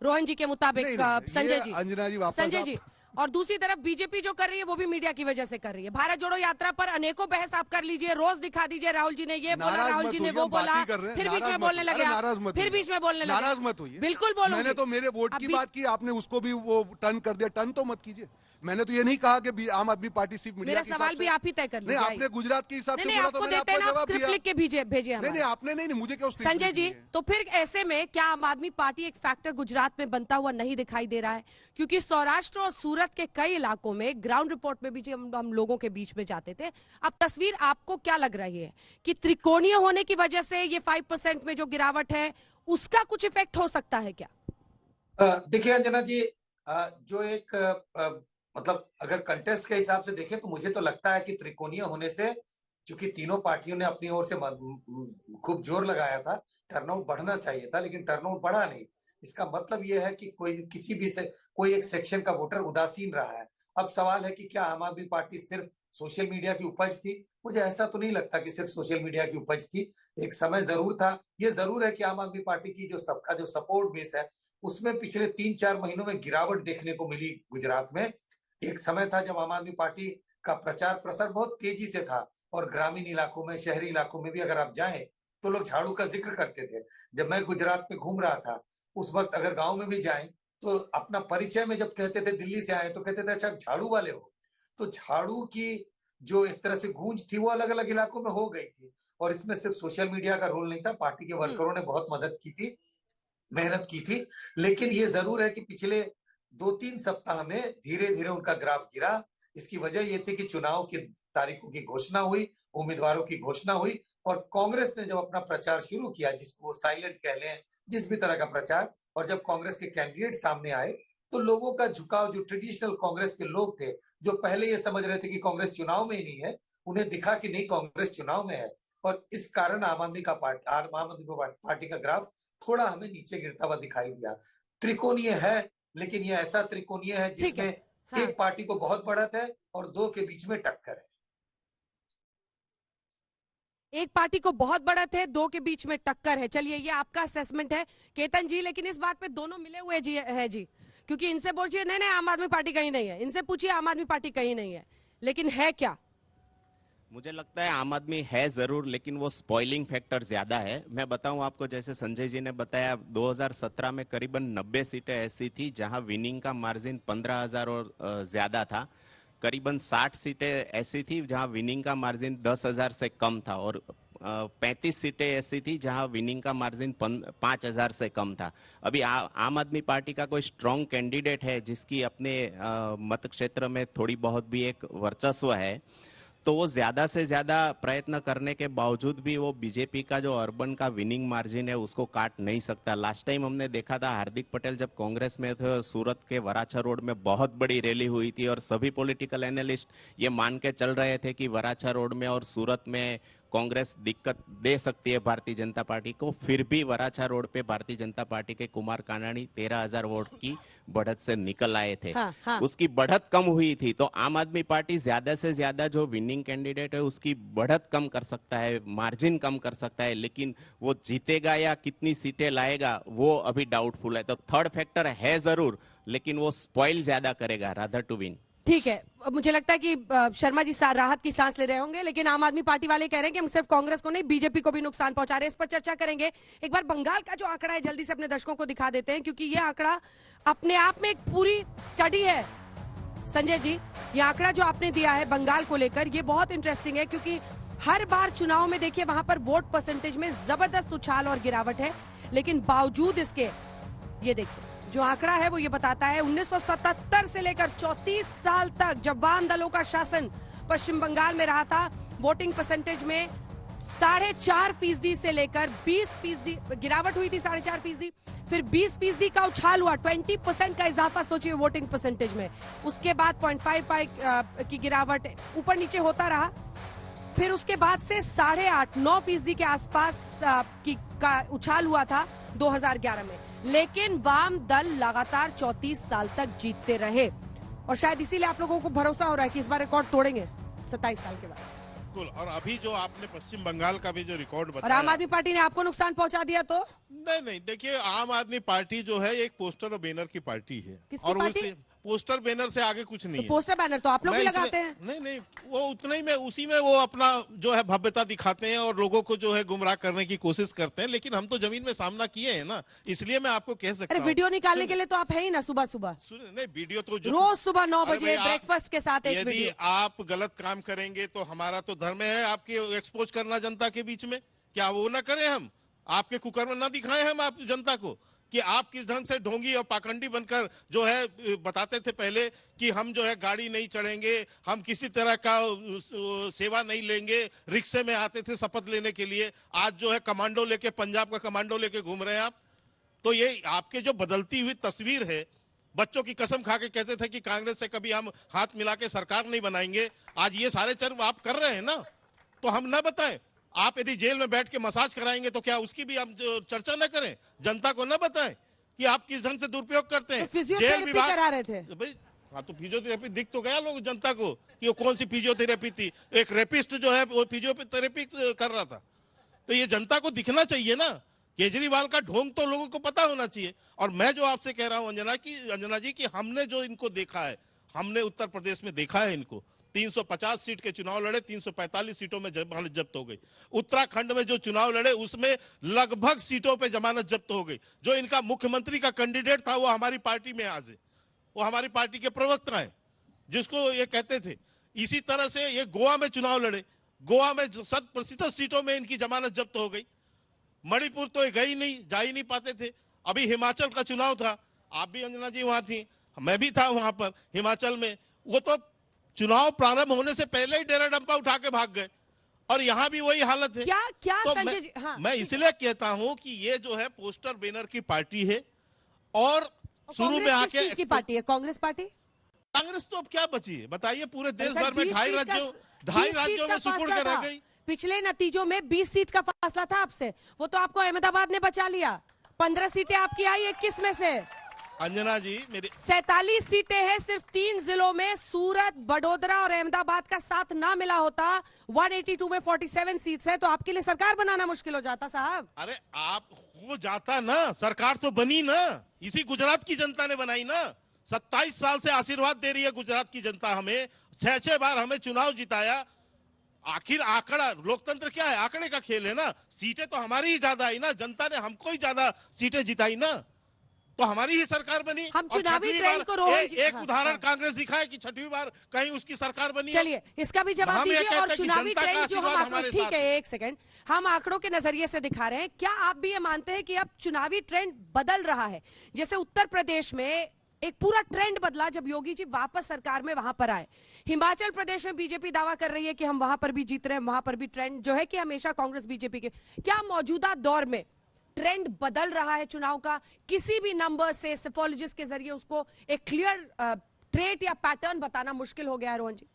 रोहन जी के मुताबिक? संजय जी, अंजना जी, संजय जी, और दूसरी तरफ बीजेपी जो कर रही है वो भी मीडिया की वजह से कर रही है। भारत जोड़ो यात्रा पर अनेकों बहस आप कर लीजिए, रोज दिखा दीजिए, राहुल जी ने ये बोला, राहुल जी ने वो बोला, फिर बीच में बोलने लगे, फिर बीच में बोलने लगे। नाराज मत होइए, बिल्कुल बोलो। मैंने तो मेरे वोट की बात की, आपने उसको भी वो टर्न कर दिया। टर्न तो मत कीजिए, मैंने तो ये नहीं कहा कि आम आदमी पार्टी सिर्फ मीडिया मेरा सवाल भी आप ही तय कर लीजिए। आपने गुजरात के हिसाब से बोला तो मैंने आपको आपको जवाब दिया। लिख के भेजे हमें। नहीं, आपने नहीं, मुझे क्या संजय जी, तो फिर ऐसे में क्या आम आदमी पार्टी एक फैक्टर गुजरात में बनता हुआ नहीं दिखाई दे रहा है? क्योंकि सौराष्ट्र और सूरत के कई इलाकों में ग्राउंड रिपोर्ट में भी हम लोगों के बीच में जाते थे। अब तस्वीर आपको क्या लग रही है कि त्रिकोणीय होने की वजह से ये 5% में जो गिरावट है उसका कुछ इफेक्ट हो सकता है क्या? देखिए अंजना जी, जो एक मतलब अगर कंटेस्ट के हिसाब से देखें तो मुझे तो लगता है कि त्रिकोणीय होने से, चूंकि तीनों पार्टियों ने अपनी ओर से खूब जोर लगाया था, टर्नआउट बढ़ना चाहिए था, लेकिन टर्नआउट बढ़ा नहीं। इसका मतलब यह है कि कोई एक सेक्शन का वोटर उदासीन रहा है। अब सवाल है कि क्या आम आदमी पार्टी सिर्फ सोशल मीडिया की उपज थी? मुझे ऐसा तो नहीं लगता कि सिर्फ सोशल मीडिया की उपज थी। एक समय जरूर था, ये जरूर है कि आम आदमी पार्टी की जो सबका जो सपोर्ट बेस है उसमें पिछले 3-4 महीनों में गिरावट देखने को मिली गुजरात में। एक समय था जब आम आदमी पार्टी का प्रचार प्रसार बहुत तेजी से था, और ग्रामीण इलाकों में, शहरी इलाकों में भी अगर आप जाएं तो लोग झाड़ू का जिक्र करते थे। जब मैं गुजरात में घूम रहा था उस वक्त अगर गांव में भी जाएं तो अपना परिचय में जब कहते थे दिल्ली से आए तो कहते थे अच्छा झाड़ू वाले हो। तो झाड़ू की जो एक तरह से गूंज थी वो अलग अलग इलाकों में हो गई थी, और इसमें सिर्फ सोशल मीडिया का रोल नहीं था, पार्टी के वर्करों ने बहुत मदद की थी, मेहनत की थी। लेकिन ये जरूर है कि पिछले 2-3 सप्ताह में धीरे धीरे उनका ग्राफ गिरा। इसकी वजह ये थी कि चुनाव की तारीखों की घोषणा हुई, उम्मीदवारों की घोषणा हुई, और कांग्रेस ने जब अपना प्रचार शुरू किया, जिसको साइलेंट कह लें, जिस भी तरह का प्रचार, और जब कांग्रेस के कैंडिडेट सामने आए तो लोगों का झुकाव, जो ट्रेडिशनल कांग्रेस के लोग थे, जो पहले ये समझ रहे थे कि कांग्रेस चुनाव में ही नहीं है, उन्हें दिखा कि नहीं, कांग्रेस चुनाव में है। और इस कारण आम आदमी पार्टी का ग्राफ थोड़ा हमें नीचे गिरता हुआ दिखाई दिया। त्रिकोणीय है, लेकिन ये ऐसा त्रिकोणीय है जिसमें एक पार्टी को बहुत बढ़त है और दो के बीच में टक्कर है। एक पार्टी को बहुत बढ़त है, दो के बीच में टक्कर है। चलिए, ये आपका असेसमेंट है केतन जी, लेकिन इस बात पे दोनों मिले हुए जी, क्योंकि इनसे पूछिए नहीं आम आदमी पार्टी कहीं नहीं है, इनसे पूछिए आम आदमी पार्टी कहीं नहीं है, लेकिन है क्या? मुझे लगता है आम आदमी है जरूर, लेकिन वो स्पॉइलिंग फैक्टर ज्यादा है। मैं बताऊं आपको, जैसे संजय जी ने बताया, 2017 में करीबन 90 सीटें ऐसी थी जहां विनिंग का मार्जिन 15,000 और ज्यादा था। करीबन 60 सीटें ऐसी थी जहां विनिंग का मार्जिन 10,000 से कम था, और 35 सीटें ऐसी थी जहां विनिंग का मार्जिन 5,000 से कम था। अभी आम आदमी पार्टी का कोई स्ट्रांग कैंडिडेट है जिसकी अपने मत क्षेत्र में थोड़ी बहुत भी एक वर्चस्व है, तो वो ज्यादा से ज्यादा प्रयत्न करने के बावजूद भी वो बीजेपी का जो अर्बन का विनिंग मार्जिन है उसको काट नहीं सकता। लास्ट टाइम हमने देखा था हार्दिक पटेल जब कांग्रेस में थे और सूरत के वराछा रोड में बहुत बड़ी रैली हुई थी, और सभी पॉलिटिकल एनालिस्ट ये मान के चल रहे थे कि वराछा रोड में और सूरत में कांग्रेस दिक्कत दे सकती है भारतीय जनता पार्टी को। फिर भी वराछा रोड पे भारतीय जनता पार्टी के कुमार कानाणी 13,000 वोट की बढ़त से निकल आए थे। हाँ। उसकी बढ़त कम हुई थी, तो आम आदमी पार्टी ज्यादा से ज्यादा जो विनिंग कैंडिडेट है उसकी बढ़त कम कर सकता है, मार्जिन कम कर सकता है, लेकिन वो जीतेगा या कितनी सीटें लाएगा वो अभी डाउटफुल है। तो थर्ड फैक्टर है जरूर, लेकिन वो स्पॉइल ज्यादा करेगा रादर टू विन। ठीक है, मुझे लगता है कि शर्मा जी राहत की सांस ले रहे होंगे, लेकिन आम आदमी पार्टी वाले कह रहे हैं कि हम सिर्फ कांग्रेस को नहीं बीजेपी को भी नुकसान पहुंचा रहे हैं। इस पर चर्चा करेंगे। एक बार बंगाल का जो आंकड़ा है जल्दी से अपने दर्शकों को दिखा देते हैं, क्योंकि ये आंकड़ा अपने आप में एक पूरी स्टडी है। संजय जी, ये आंकड़ा जो आपने दिया है बंगाल को लेकर, ये बहुत इंटरेस्टिंग है, क्योंकि हर बार चुनाव में देखिए वहां पर वोट परसेंटेज में जबरदस्त उछाल और गिरावट है, लेकिन बावजूद इसके ये देखिए जो आंकड़ा है वो ये बताता है 1977 से लेकर 34 साल तक जब वाम दलों का शासन पश्चिम बंगाल में रहा था, वोटिंग परसेंटेज में 4.5% से लेकर 20% गिरावट हुई थी, 4.5%, फिर 20% का उछाल हुआ, 20% का इजाफा सोचिए वोटिंग परसेंटेज में, उसके बाद 0.5 की गिरावट ऊपर नीचे होता रहा, फिर उसके बाद से 8.5-9% के आसपास का उछाल हुआ था 2011 में। लेकिन वाम दल लगातार 34 साल तक जीतते रहे, और शायद इसीलिए आप लोगों को भरोसा हो रहा है कि इस बार रिकॉर्ड तोड़ेंगे 27 साल के बाद। बिल्कुल, और अभी जो आपने पश्चिम बंगाल का भी जो रिकॉर्ड बताया, और आम आदमी पार्टी ने आपको नुकसान पहुंचा दिया तो नहीं, देखिए आम आदमी पार्टी जो है एक पोस्टर और बैनर की पार्टी है, किसकी और पार्टी? पोस्टर बैनर से आगे कुछ नहीं है। पोस्टर बैनर तो आप लोग भी मैं इसमें- लगाते हैं। नहीं, वो उतना ही में उसी में वो अपना जो है भव्यता दिखाते हैं और लोगों को जो है गुमराह करने की कोशिश करते हैं, लेकिन हम तो जमीन में सामना किए हैं ना, इसलिए मैं आपको कह सकता अरे हूं। वीडियो निकालने के लिए तो आप है ही ना सुबह सुबह, नहीं, वीडियो तो रोज सुबह 9 अरे बजे भाई, ब्रेकफास्ट के साथ एक यदि वीडियो। आप गलत काम करेंगे तो हमारा तो धर्म है आपके एक्सपोज करना जनता के बीच में, क्या वो ना करें, हम आपके कुकर्म ना दिखाएं हम आप जनता को कि आप किस ढंग से ढोंगी और पाखंडी बनकर जो है बताते थे पहले कि हम जो है गाड़ी नहीं चढ़ेंगे, हम किसी तरह का सेवा नहीं लेंगे, रिक्शे में आते थे शपथ लेने के लिए, आज जो है कमांडो लेके, पंजाब का कमांडो लेके घूम रहे हैं आप। तो ये आपके जो बदलती हुई तस्वीर है, बच्चों की कसम खा के कहते थे कि कांग्रेस से कभी हम हाथ मिला के सरकार नहीं बनाएंगे, आज ये सारे चर्म आप कर रहे हैं ना, तो हम ना बताएं। आप यदि जेल में बैठ के मसाज कराएंगे तो क्या उसकी भी हम चर्चा न करें, जनता को न बताएं कि आप किस ढंग से दुरुपयोग करते हैं। तो फिजियोथेरेपी करा रहे थे भाई, हाँ तो फिजियोथेरेपी दिख तो गया लोग जनता को कि वो कौन सी फिजियोथेरेपी थी, एक रेपिस्ट जो है वो फिजियोथेरेपी कर रहा था, तो ये जनता को दिखना चाहिए ना। केजरीवाल का ढोंग तो लोगों को पता होना चाहिए। और मैं जो आपसे कह रहा हूं अंजना जी कि हमने जो इनको देखा है, हमने उत्तर प्रदेश में देखा है इनको, 350 सीट के चुनाव लड़े, 345 सीटों में जमानत जब्त हो गई। उत्तराखंड में जो चुनाव लड़े उसमें लगभग सीटों पे जमानत जब्त हो गई। जो इनका मुख्यमंत्री का कैंडिडेट था वो हमारी पार्टी में आज है, वो हमारी पार्टी के प्रवक्ता हैं जिसको ये कहते थे। इसी तरह से ये गोवा में चुनाव लड़े, गोवा में 100% सीटों में इनकी जमानत जब्त हो गई। मणिपुर तो ये गई नहीं, जा ही नहीं पाते थे। अभी हिमाचल का चुनाव था, आप भी अंजना जी वहां थी, मैं भी था वहां पर हिमाचल में, वो तो चुनाव प्रारंभ होने से पहले ही डेरा डंपा उठा के भाग गए, और यहां भी वही हालत है। क्या तो संजय जी, हाँ, मैं इसलिए कहता हूं कि ये जो है पोस्टर बैनर की पार्टी है, और शुरू में आके किसकी पार्टी है? कांग्रेस पार्टी? कांग्रेस तो अब क्या बची है बताइए, पूरे देश सर, भर में 2.5 राज्यों में सुपुर्द के रह गई। पिछले नतीजों में 20 सीट का फासला था आपसे, वो तो आपको अहमदाबाद ने बचा लिया। 15 सीटें आपकी आई 21 में से। अंजना जी मेरे 47 सीटें हैं सिर्फ 3 जिलों में, सूरत, बड़ोदरा और अहमदाबाद का साथ ना मिला होता 182 में 47 सीट्स है, तो आपके लिए सरकार बनाना मुश्किल हो जाता साहब। अरे आप हो जाता ना, सरकार तो बनी ना, इसी गुजरात की जनता ने बनाई ना। 27 साल से आशीर्वाद दे रही है गुजरात की जनता हमें, 6 बार हमें चुनाव जिताया, आखिर आंकड़ा, लोकतंत्र क्या है? आंकड़े का खेल है ना। सीटें तो हमारी ही ज्यादा आई ना, जनता ने हमको ही ज्यादा सीटें जिताई ना, तो हमारी ही सरकार बनी। हम और चुनावी छठवीं ट्रेंड बार को रोहन जी, एक हाँ, उदाहरण हाँ। कांग्रेस दिखाए कि छठवीं बार कहीं उसकी सरकार बनी। चलिए इसका भी जवाब हम ये दीजिए। कहते और हैं कि चुनावी जनता का ट्रेंड जो हम आशीर्वाद आंकड़ों, हमारे ठीक साथ है है। एक सेकंड, हम आंकड़ों के नजरिए से दिखा रहे हैं, क्या आप भी ये मानते हैं कि अब चुनावी ट्रेंड बदल रहा है? जैसे उत्तर प्रदेश में एक पूरा ट्रेंड बदला जब योगी जी वापस सरकार में वहां पर आए। हिमाचल प्रदेश में बीजेपी दावा कर रही है कि हम वहां पर भी जीत रहे हैं, वहां पर भी ट्रेंड जो है कि हमेशा कांग्रेस बीजेपी के। क्या मौजूदा दौर में ट्रेंड बदल रहा है चुनाव का? किसी भी नंबर से, सिफोलॉजिस्ट के जरिए उसको एक क्लियर ट्रेट या पैटर्न बताना मुश्किल हो गया है रोहन जी?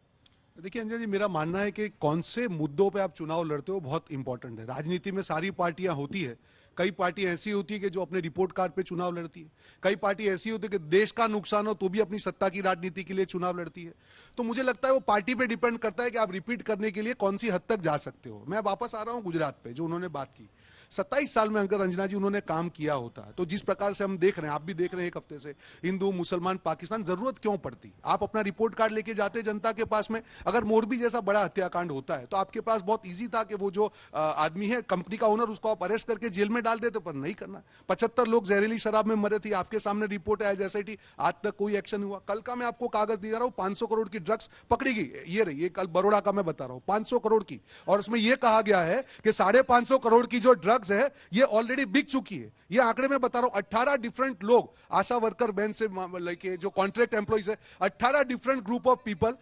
देखिए अंजन जी, मेरा मानना है कि कौन से मुद्दों पे आप चुनाव लड़ते हो बहुत इंपॉर्टेंट है। राजनीति में सारी पार्टियां होती है, कई पार्टी ऐसी होती है कि जो अपने रिपोर्ट कार्ड पे चुनाव लड़ती है, कई पार्टी ऐसी होती है कि देश का नुकसान हो तो भी अपनी सत्ता की राजनीति के लिए चुनाव लड़ती है। तो मुझे लगता है वो पार्टी पे डिपेंड करता है कि आप रिपीट करने के लिए कौन सी हद तक जा सकते हो। मैं वापस आ रहा हूं गुजरात पे, जो उन्होंने बात की। 27 साल में अगर अंजना जी उन्होंने काम किया होता तो जिस प्रकार से हम देख रहे हैं, आप भी देख रहे हैं एक हफ्ते से, हिंदू मुसलमान पाकिस्तान, जरूरत क्यों पड़ती? आप अपना रिपोर्ट कार्ड लेके जाते जनता के पास में। अगर मोरबी जैसा बड़ा हत्याकांड होता है तो आपके पास बहुत इजी था कि वो जो आदमी है कंपनी का ओनर, उसको आप अरेस्ट करके जेल में डाल देते, पर नहीं करना। 75 लोग जहरीली शराब में मरे थे, आपके सामने रिपोर्ट है एसआईटी, आज तक कोई एक्शन हुआ। कल का मैं आपको कागज दे रहा हूं, 500 करोड़ की ड्रग्स पकड़ी गई, ये रही, ये कल बड़ौदा का मैं बता रहा हूं, 500 करोड़ की। और उसमें यह कहा गया है कि 550 करोड़ की जो ड्रग्स है ये ऑलरेडी बिक चुकी है। ये आंकड़े में बता रहा हूं, 18 डिफरेंट लोग, आशा वर्कर बहन से लेके जो कॉन्ट्रैक्ट एम्प्लॉइज है, 18 डिफरेंट ग्रुप ऑफ पीपल,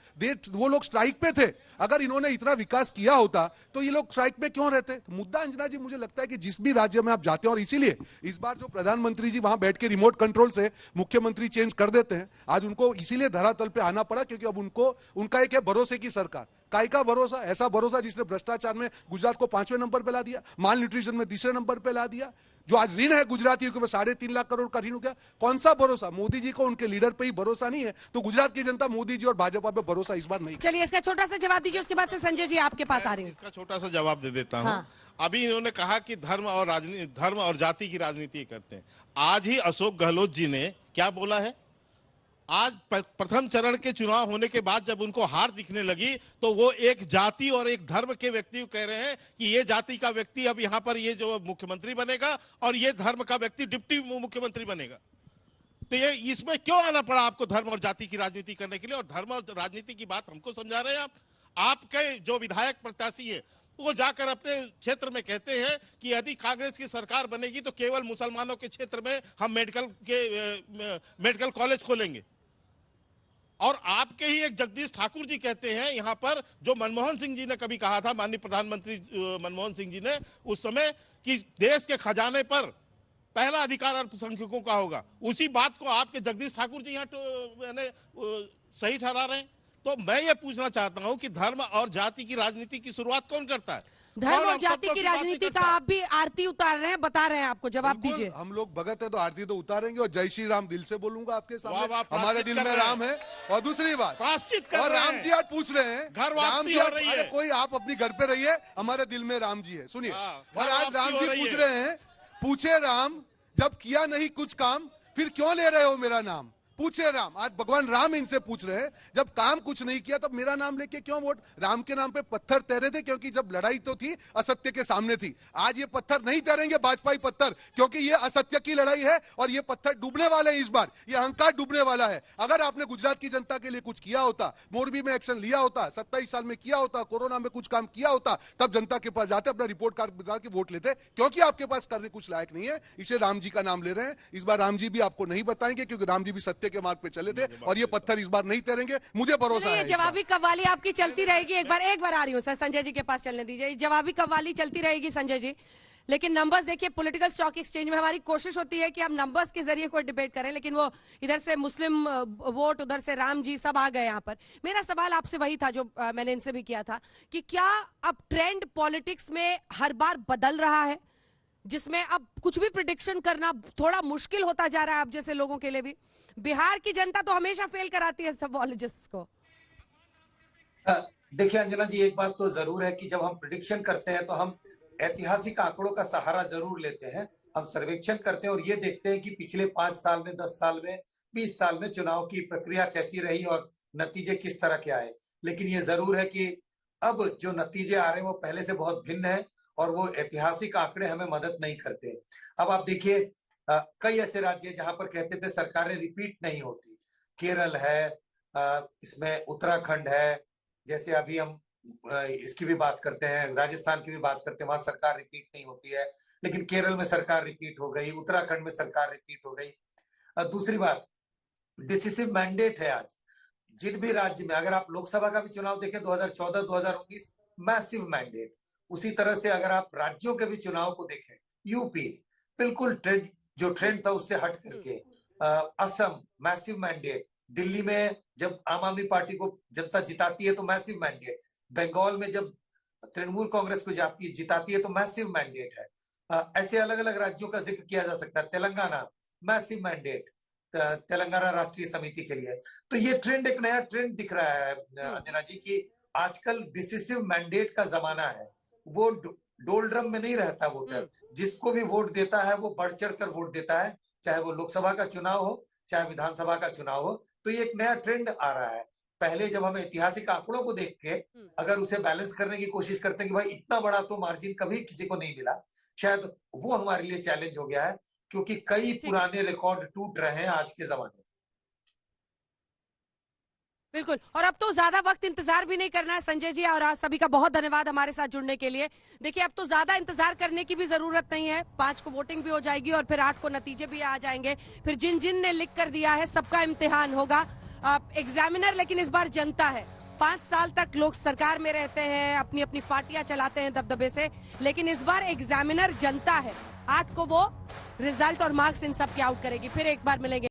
वो लोग स्ट्राइक पे थे। अगर इन्होंने इतना विकास किया होता तो ये लोग स्ट्राइक पे क्यों रहते? तो मुद्दा अंजना जी मुझे लगता है कि जिस भी राज्य में आप जाते हैं, और इसीलिए इस बार जो प्रधानमंत्री जी वहां बैठ के रिमोट कंट्रोल से मुख्यमंत्री चेंज कर देते हैं, आज उनको इसीलिए धरातल पे आना पड़ा क्योंकि अब उनको, उनका एक है भरोसे की सरकार। काय का भरोसा? ऐसा भरोसा जिसने भ्रष्टाचार में गुजरात को 5वें नंबर पे ला दिया, माल न्यूट्रिशन में 3रे नंबर पे ला दिया, जो आज ऋण है गुजरातियों के 3.5 लाख करोड़ का ऋण हो गया। कौन सा भरोसा? मोदी जी को उनके लीडर पे ही भरोसा नहीं है, तो गुजरात की जनता मोदी जी और भाजपा पे भरोसा इस बार नहीं। चलिए इसका छोटा सा जवाब दीजिए, उसके बाद से संजय जी आपके पास आ रही हूँ। इसका छोटा सा जवाब दे देता हूं। हाँ। अभी इन्होंने कहा कि धर्म और जाति की राजनीति करते हैं। आज ही अशोक गहलोत जी ने क्या बोला है? आज प्रथम चरण के चुनाव होने के बाद जब उनको हार दिखने लगी तो वो एक जाति और एक धर्म के व्यक्ति को कह रहे हैं कि ये जाति का व्यक्ति अब यहां पर ये जो मुख्यमंत्री बनेगा और ये धर्म का व्यक्ति डिप्टी मुख्यमंत्री बनेगा। तो ये इसमें क्यों आना पड़ा आपको धर्म और जाति की राजनीति करने के लिए? और धर्म और राजनीति की बात हमको समझा रहे हैं आपके जो विधायक प्रत्याशी है वो जाकर अपने क्षेत्र में कहते हैं कि यदि कांग्रेस की सरकार बनेगी तो केवल मुसलमानों के क्षेत्र में हम मेडिकल कॉलेज खोलेंगे। और आपके ही एक जगदीश ठाकुर जी कहते हैं यहां पर, जो मनमोहन सिंह जी ने कभी कहा था, माननीय प्रधानमंत्री मनमोहन सिंह जी ने उस समय, कि देश के खजाने पर पहला अधिकार अल्पसंख्यकों का होगा। उसी बात को आपके जगदीश ठाकुर जी यहाँ सही ठहरा रहे हैं। तो मैं ये पूछना चाहता हूं कि धर्म और जाति की राजनीति की शुरुआत कौन करता है? धर्म और जाति की राजनीति का आप भी आरती उतार रहे हैं, बता रहे हैं आपको, जवाब दीजिए। हम लोग भगत है तो आरती तो उतारेंगे, और जय श्री राम दिल से बोलूंगा आपके सामने। वाह, वाह, हमारे दिल में राम है। और दूसरी बात, प्रायश्चित कर और रहे राम हैं। जी आज पूछ रहे हैं, घर राम वापसी जी हो आज, रही है। अरे कोई आप अपनी घर पे रहिए, हमारे दिल में राम जी है। सुनिए, घर और आज वापसी राम हो जी रही पूछ है। रहे हैं, पूछे राम जब किया नहीं कुछ काम फिर क्यों ले रहे हो मेरा नाम? पूछे राम, आज भगवान राम इनसे पूछ रहे हैं, जब काम कुछ नहीं किया तब मेरा नाम लेके क्यों वोट? राम के नाम पे पत्थर तैरे थे क्योंकि जब लड़ाई तो थी असत्य के सामने थी। आज ये पत्थर नहीं तैरेंगे, भाजपाई पत्थर, क्योंकि ये असत्य की लड़ाई है और ये पत्थर डूबने वाले हैं। इस बार ये अहंकार डूबने वाला है। अगर आपने गुजरात की जनता के लिए कुछ किया होता, मोरबी में एक्शन लिया होता, 27 साल में किया होता, कोरोना में कुछ काम किया होता, तब जनता के पास जाते, अपना रिपोर्ट कार्ड दिखा के वोट लेते। क्योंकि आपके पास करने कुछ लायक नहीं है, इसे राम जी का नाम ले रहे हैं। इस बार राम जी भी आपको नहीं बताएंगे क्योंकि राम जी भी सत्य के मार्ग पे चले थे, और ये पत्थर इस बार नहीं तैरेंगे, मुझे भरोसा है। ये जवाबी कव्वाली आपकी चलती रहेगी। एक बार आ रही हूँ सर, संजय जी के पास चलने दीजिए। जवाबी कव्वाली चलती रहेगी संजय जी, लेकिन नंबर्स देखिए, पॉलिटिकल स्टॉक एक्सचेंज में हमारी कोशिश होती है कि हम नंबर्स के जरिए कोई डिबेट करें, लेकिन वो इधर से मुस्लिम वोट, उधर से राम जी, सब आ गए यहाँ पर। मेरा सवाल आपसे वही था जो मैंने इनसे भी किया था कि क्या अब ट्रेंड पॉलिटिक्स में हर बार बदल रहा है, जिसमें अब कुछ भी प्रिडिक्शन करना थोड़ा मुश्किल होता जा रहा है आप जैसे लोगों के लिए भी? बिहार की जनता तो हमेशा फेल कराती है सवालॉजिस्ट को। देखिए अंजना जी, एक बात तो जरूर है कि जब हम प्रिडिक्शन करते हैं तो हम ऐतिहासिक आंकड़ों का सहारा जरूर लेते हैं। हम सर्वेक्षण करते हैं और ये देखते हैं कि पिछले 5 साल में, 10 साल में, 20 साल में चुनाव की प्रक्रिया कैसी रही और नतीजे किस तरह के आए। लेकिन ये जरूर है कि अब जो नतीजे आ रहे हैं वो पहले से बहुत भिन्न है और वो ऐतिहासिक आंकड़े हमें मदद नहीं करते। अब आप देखिए कई ऐसे राज्य जहां पर कहते थे सरकारें रिपीट नहीं होती, केरल है, इसमें उत्तराखंड है, जैसे अभी हम इसकी भी बात करते हैं, राजस्थान की भी बात करते हैं, वहां सरकार रिपीट नहीं होती है, लेकिन केरल में सरकार रिपीट हो गई, उत्तराखंड में सरकार रिपीट हो गई। दूसरी बात, डिसिसिव मैंडेट है आज जिन भी राज्य में, अगर आप लोकसभा का भी चुनाव देखें 2014 2019 मैसिव मैंडेट, उसी तरह से अगर आप राज्यों के भी चुनाव को देखें, यूपी बिल्कुल ट्रेंड था उससे हट करके, असम मैसिव मैंडेट, दिल्ली में जब आम आदमी पार्टी को जनता जिताती है तो मैसिव मैंडेट, बंगाल में जब तृणमूल कांग्रेस को जिताती है तो मैसिव मैंडेट है। ऐसे अलग अलग राज्यों का जिक्र किया जा सकता है। तेलंगाना मैसिव मैंडेट, तेलंगाना राष्ट्रीय समिति के लिए। तो ये ट्रेंड, एक नया ट्रेंड दिख रहा है अंजना जी की आजकल डिसिसिव मैंडेट का जमाना है। वो डोलड्रम में नहीं रहता वोटर, जिसको भी वोट देता है वो बढ़ चढ़ कर वोट देता है, चाहे वो लोकसभा का चुनाव हो चाहे विधानसभा का चुनाव हो। तो ये एक नया ट्रेंड आ रहा है। पहले जब हम ऐतिहासिक आंकड़ों को देख के अगर उसे बैलेंस करने की कोशिश करते हैं कि भाई इतना बड़ा तो मार्जिन कभी किसी को नहीं मिला, शायद वो हमारे लिए चैलेंज हो गया है, क्योंकि कई पुराने रिकॉर्ड टूट रहे हैं आज के जमाने में। बिल्कुल, और अब तो ज्यादा वक्त इंतजार भी नहीं करना है संजय जी, और आप सभी का बहुत धन्यवाद हमारे साथ जुड़ने के लिए। देखिए अब तो ज्यादा इंतजार करने की भी जरूरत नहीं है, 5 को वोटिंग भी हो जाएगी और फिर 8 को नतीजे भी आ जाएंगे। फिर जिन जिन ने लिख कर दिया है सबका इम्तिहान होगा। एग्जामिनर लेकिन इस बार जनता है। 5 साल तक लोग सरकार में रहते हैं, अपनी अपनी पार्टियां चलाते हैं दबदबे से, लेकिन इस बार एग्जामिनर जनता है। 8 को वो रिजल्ट और मार्क्स इन सब की आउट करेगी। फिर एक बार मिलेंगे।